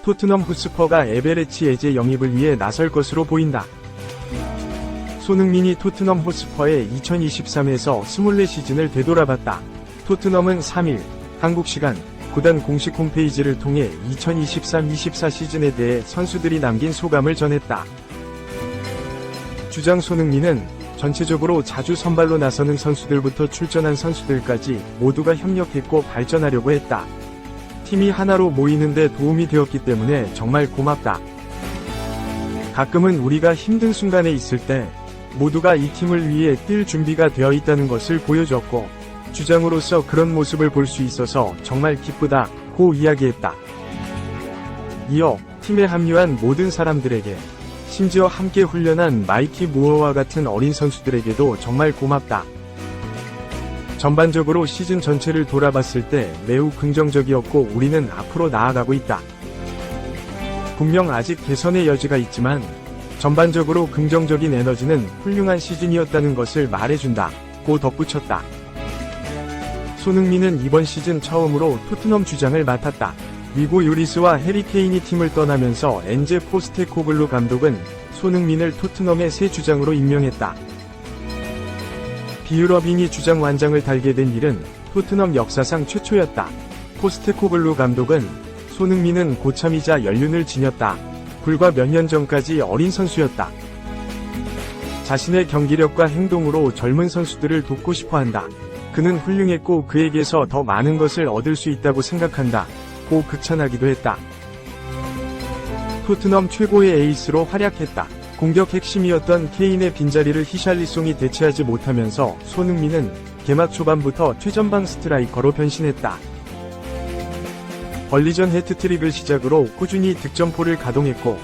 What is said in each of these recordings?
토트넘 호스퍼가 에베레치 에제 영입을 위해 나설 것으로 보인다. 손흥민이 토트넘 호스퍼의 2023에서 24시즌을 되돌아봤다. 토트넘은 3일 한국 시간 구단 공식 홈페이지를 통해 2023-24 시즌에 대해 선수들이 남긴 소감을 전했다. 주장 손흥민은 전체적으로 자주 선발로 나서는 선수들부터 출전한 선수들까지 모두가 협력했고 발전하려고 했다. 팀이 하나로 모이는데 도움이 되었기 때문에 정말 고맙다. 가끔은 우리가 힘든 순간에 있을 때 모두가 이 팀을 위해 뛸 준비가 되어 있다는 것을 보여줬고 주장으로서 그런 모습을 볼 수 있어서 정말 기쁘다 고 이야기했다. 이어 팀에 합류한 모든 사람들에게 심지어 함께 훈련한 마이키 무어와 같은 어린 선수들에게도 정말 고맙다. 전반적으로 시즌 전체를 돌아봤을 때 매우 긍정적이었고 우리는 앞으로 나아가고 있다. 분명 아직 개선의 여지가 있지만 전반적으로 긍정적인 에너지는 훌륭한 시즌이었다는 것을 말해준다 고 덧붙였다. 손흥민은 이번 시즌 처음으로 토트넘 주장을 맡았다. 미고 요리스와 해리 케인이 팀을 떠나면서 엔제 포스테코글루 감독은 손흥민을 토트넘의 새 주장으로 임명했다. 비유럽인이 주장 완장을 달게 된 일은 토트넘 역사상 최초였다. 포스테코글루 감독은 손흥민은 고참이자 연륜을 지녔다. 불과 몇 년 전까지 어린 선수였다. 자신의 경기력과 행동으로 젊은 선수들을 돕고 싶어한다. 그는 훌륭했고 그에게서 더 많은 것을 얻을 수 있다고 생각한다. 고 극찬하기도 했다. 토트넘 최고의 에이스로 활약했다. 공격 핵심이었던 케인의 빈자리를 히샬리송이 대체하지 못하면서 손흥민은 개막 초반부터 최전방 스트라이커로 변신했다. 벌리전 해트트릭을 시작으로 꾸준히 득점포를 가동했고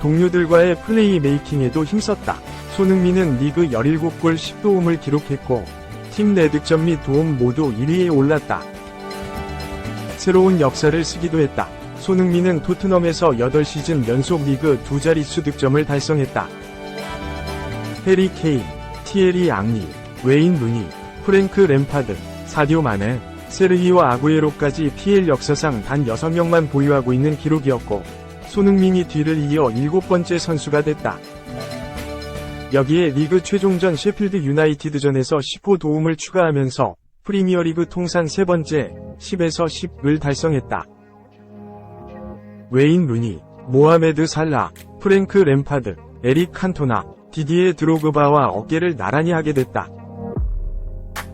동료들과의 플레이 메이킹에도 힘썼다. 손흥민은 리그 17골 10도움을 기록했고 팀 내 득점 및 도움 모두 1위에 올랐다. 새로운 역사를 쓰기도 했다. 손흥민은 토트넘에서 8시즌 연속 리그 2자릿수 득점을 달성했다. 해리 케인, 티에리 앙리, 웨인 루니, 프랭크 램파드, 사디오 마네, 세르히오 아구에로까지 PL 역사상 단 6명만 보유하고 있는 기록이었고 손흥민이 뒤를 이어 7번째 선수가 됐다. 여기에 리그 최종전 셰필드 유나이티드전에서 10호 도움을 추가하면서 프리미어리그 통산 3번째 10에서 10을 달성했다. 웨인 루니, 모하메드 살라, 프랭크 램파드, 에릭 칸토나, 디디에 드로그바와 어깨를 나란히 하게 됐다.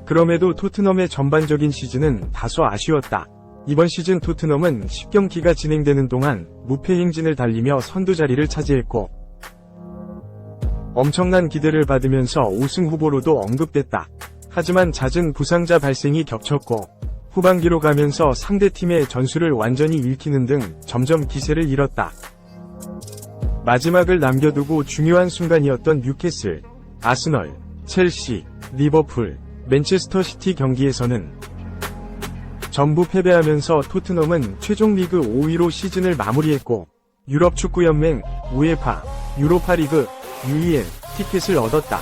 그럼에도 토트넘의 전반적인 시즌은 다소 아쉬웠다. 이번 시즌 토트넘은 10경기가 진행되는 동안 무패 행진을 달리며 선두 자리를 차지했고 엄청난 기대를 받으면서 우승 후보로도 언급됐다. 하지만 잦은 부상자 발생이 겹쳤고 후반기로 가면서 상대팀의 전술을 완전히 읽히는 등 점점 기세를 잃었다. 마지막을 남겨두고 중요한 순간이었던 뉴캐슬, 아스널, 첼시, 리버풀, 맨체스터 시티 경기에서는 전부 패배하면서 토트넘은 최종 리그 5위로 시즌을 마무리했고 유럽 축구연맹, 우에파, 유로파리그, UEL 티켓을 얻었다.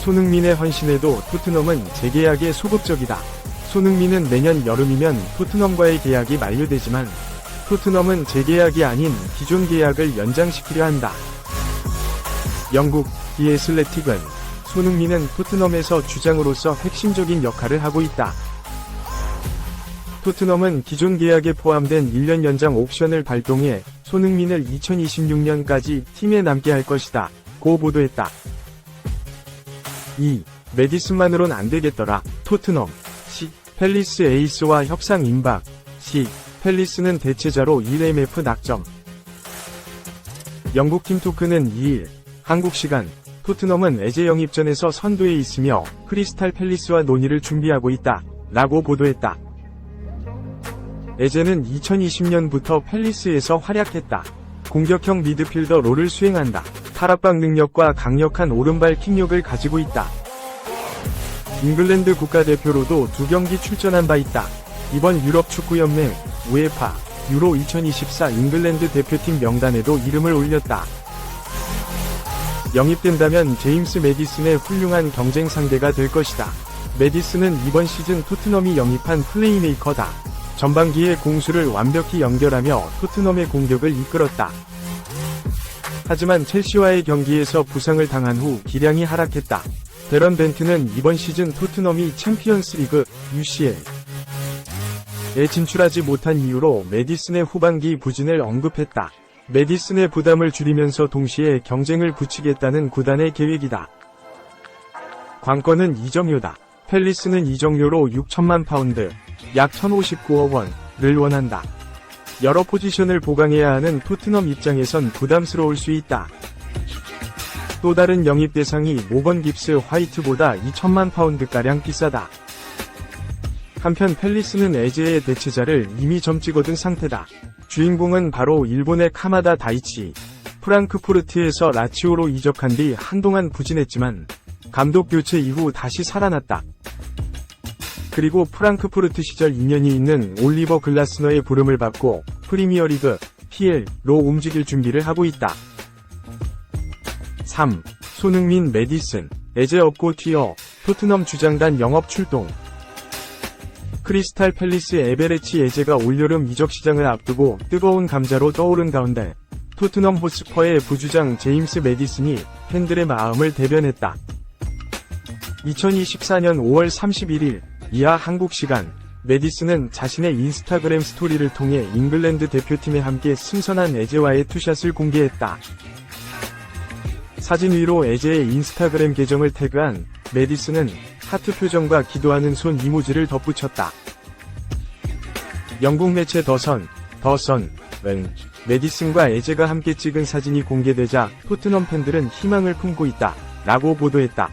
손흥민의 헌신에도 토트넘은 재계약에 소극적이다. 손흥민은 내년 여름이면 토트넘과의 계약이 만료되지만 토트넘은 재계약이 아닌 기존 계약을 연장시키려 한다. 영국 디 애슬레틱은 손흥민은 토트넘에서 주장으로서 핵심적인 역할을 하고 있다. 토트넘은 기존 계약에 포함된 1년 연장 옵션을 발동해 손흥민을 2026년까지 팀에 남게 할 것이다. 고 보도했다. 2. 메디슨만으론 안되겠더라. 토트넘. 시. 팰리스 에이스와 협상 임박. 시. 팰리스는 대체자로 1MF 낙점. 영국 팀토크는 2일 한국 시간 토트넘은 에제 영입전에서 선두에 있으며 크리스탈 팰리스와 논의를 준비하고 있다. 라고 보도했다. 에제는 2020년부터 팰리스에서 활약했다. 공격형 미드필더 롤을 수행한다. 탈압박 능력과 강력한 오른발 킥력을 가지고 있다. 잉글랜드 국가대표로도 2경기 출전한 바 있다. 이번 유럽 축구연맹, 우에파, 유로 2024 잉글랜드 대표팀 명단에도 이름을 올렸다. 영입된다면 제임스 메디슨의 훌륭한 경쟁 상대가 될 것이다. 메디슨은 이번 시즌 토트넘이 영입한 플레이메이커다. 전반기에 공수를 완벽히 연결하며 토트넘의 공격을 이끌었다. 하지만 첼시와의 경기에서 부상을 당한 후 기량이 하락했다. 데런 벤트는 이번 시즌 토트넘이 챔피언스리그 UCL에 진출하지 못한 이유로 메디슨의 후반기 부진을 언급했다. 메디슨의 부담을 줄이면서 동시에 경쟁을 붙이겠다는 구단의 계획이다. 관건은 이적료다. 팰리스는 이적료로 6천만 파운드, 약 1,059억 원을 원한다. 여러 포지션을 보강해야 하는 토트넘 입장에선 부담스러울 수 있다. 또 다른 영입 대상이 모건 깁스 화이트보다 2천만 파운드가량 비싸다. 한편 팰리스는 에제의 대체자를 이미 점찍어둔 상태다. 주인공은 바로 일본의 카마다 다이치. 프랑크푸르트에서 라치오로 이적한 뒤 한동안 부진했지만 감독 교체 이후 다시 살아났다. 그리고 프랑크푸르트 시절 인연이 있는 올리버 글라스너의 부름을 받고 프리미어리그 PL로 움직일 준비를 하고 있다. 3. 손흥민 메디슨, 에제 없고 튀어, 토트넘 주장단 영업 출동. 크리스탈 팰리스 에베레치 에제가 올여름 이적 시장을 앞두고 뜨거운 감자로 떠오른 가운데 토트넘 호스퍼의 부주장 제임스 메디슨이 팬들의 마음을 대변했다. 2024년 5월 31일 이하 한국 시간, 메디슨은 자신의 인스타그램 스토리를 통해 잉글랜드 대표팀에 함께 승선한 에제와의 투샷을 공개했다. 사진 위로 에제의 인스타그램 계정을 태그한 메디슨은 하트 표정과 기도하는 손 이모지를 덧붙였다. 영국 매체 더선은 메디슨과 에제가 함께 찍은 사진이 공개되자 토트넘 팬들은 희망을 품고 있다 라고 보도했다.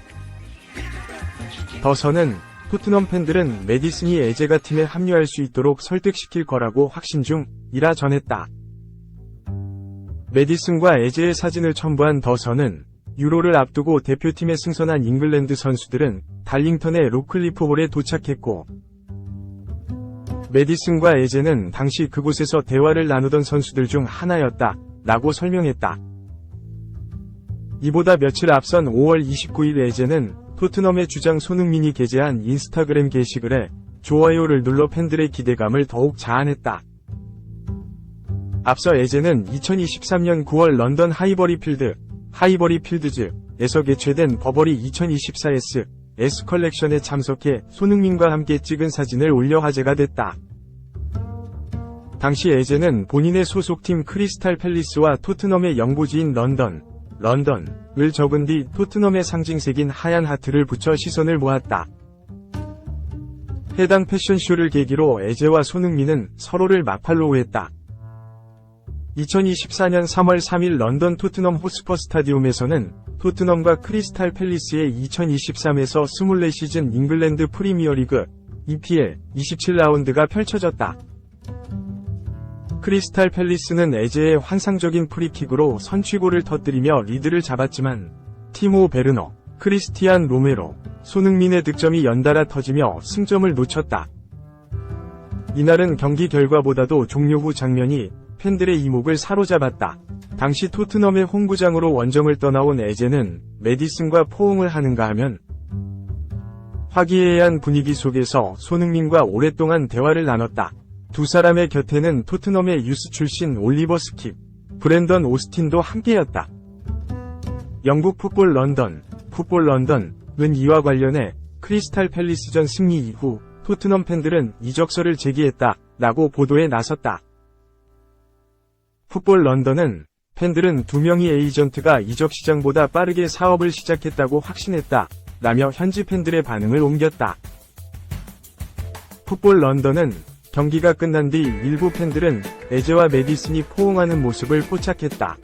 더선은 토트넘 팬들은 메디슨이 에제가 팀에 합류할 수 있도록 설득시킬 거라고 확신 중이라 전했다. 메디슨과 에제의 사진을 첨부한 더선은 유로를 앞두고 대표팀에 승선한 잉글랜드 선수들은 달링턴의 로클리프 홀에 도착했고 메디슨과 에제는 당시 그곳에서 대화를 나누던 선수들 중 하나였다 라고 설명했다. 이보다 며칠 앞선 5월 29일 에제는 토트넘의 주장 손흥민이 게재한 인스타그램 게시글에 좋아요를 눌러 팬들의 기대감을 더욱 자아냈다. 앞서 에제는 2023년 9월 런던 하이버리 필드즈에서 개최된 버버리 2024 S 컬렉션에 참석해 손흥민과 함께 찍은 사진을 올려 화제가 됐다. 당시 에제는 본인의 소속팀 크리스탈 팰리스와 토트넘의 영고지인 런던을 적은 뒤 토트넘의 상징색인 하얀 하트를 붙여 시선을 모았다. 해당 패션쇼를 계기로 에제와 손흥민은 서로를 마팔로우했다. 2024년 3월 3일 런던 토트넘 호스퍼 스타디움에서는 토트넘과 크리스탈 팰리스의 2023에서 24시즌 잉글랜드 프리미어리그 EPL 27라운드가 펼쳐졌다. 크리스탈 팰리스는 에제의 환상적인 프리킥으로 선취골을 터뜨리며 리드를 잡았지만 티모 베르너, 크리스티안 로메로, 손흥민의 득점이 연달아 터지며 승점을 놓쳤다. 이날은 경기 결과보다도 종료 후 장면이 팬들의 이목을 사로잡았다. 당시 토트넘의 홈구장으로 원정을 떠나온 에제는 메디슨과 포옹을 하는가 하면 화기애애한 분위기 속에서 손흥민과 오랫동안 대화를 나눴다. 두 사람의 곁에는 토트넘의 유스 출신 올리버 스킵, 브랜던 오스틴도 함께였다. 영국 풋볼 런던은 이와 관련해 크리스탈 팰리스전 승리 이후 토트넘 팬들은 이적설을 제기했다 라고 보도에 나섰다. 풋볼 런던은 팬들은 두 명의 에이전트가 이적 시장보다 빠르게 사업을 시작했다고 확신했다 라며 현지 팬들의 반응을 옮겼다. 풋볼 런던은 경기가 끝난 뒤 일부 팬들은 에제와 메디슨이 포옹하는 모습을 포착했다.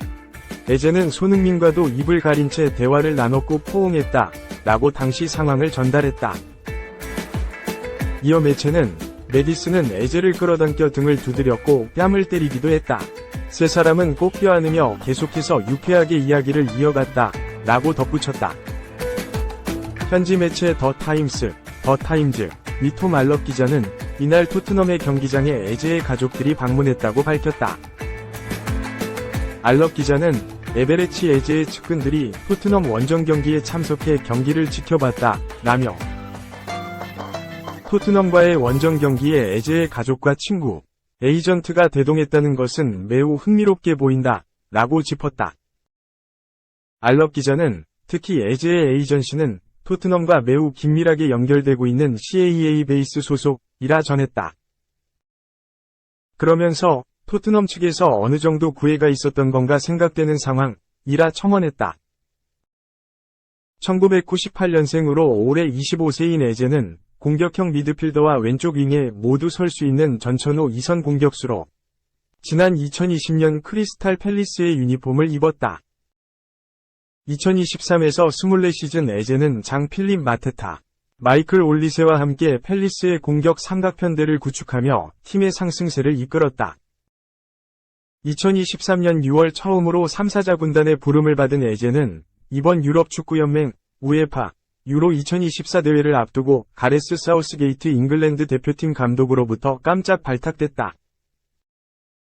에제는 손흥민과도 입을 가린 채 대화를 나눴고 포옹했다 라고 당시 상황을 전달했다. 이어 매체는 메디슨은 에제를 끌어당겨 등을 두드렸고 뺨을 때리기도 했다. 세 사람은 꼭 껴안으며 계속해서 유쾌하게 이야기를 이어갔다 라고 덧붙였다. 현지 매체 더 타임즈 미 톰 알럿 기자는 이날 토트넘의 경기장에 에제의 가족들이 방문했다고 밝혔다. 알럿 기자는 에베레치 에제의 측근들이 토트넘 원정 경기에 참석해 경기를 지켜봤다 라며 토트넘과의 원정 경기에 에제의 가족과 친구, 에이전트가 대동했다는 것은 매우 흥미롭게 보인다, 라고 짚었다. 알럽 기자는 특히 에제의 에이전시는 토트넘과 매우 긴밀하게 연결되고 있는 CAA 베이스 소속이라 전했다. 그러면서 토트넘 측에서 어느 정도 구애가 있었던 건가 생각되는 상황이라 첨언했다. 1998년생으로 올해 25세인 에제는 공격형 미드필더와 왼쪽 윙에 모두 설 수 있는 전천후 2선 공격수로 지난 2020년 크리스탈 팰리스의 유니폼을 입었다. 2023에서 24시즌 에제는 장 필립 마테타, 마이클 올리세와 함께 팰리스의 공격 삼각편대를 구축하며 팀의 상승세를 이끌었다. 2023년 6월 처음으로 3사자 군단의 부름을 받은 에제는 이번 유럽 축구연맹 우에파 유로 2024 대회를 앞두고 가레스 사우스게이트 잉글랜드 대표팀 감독으로부터 깜짝 발탁됐다.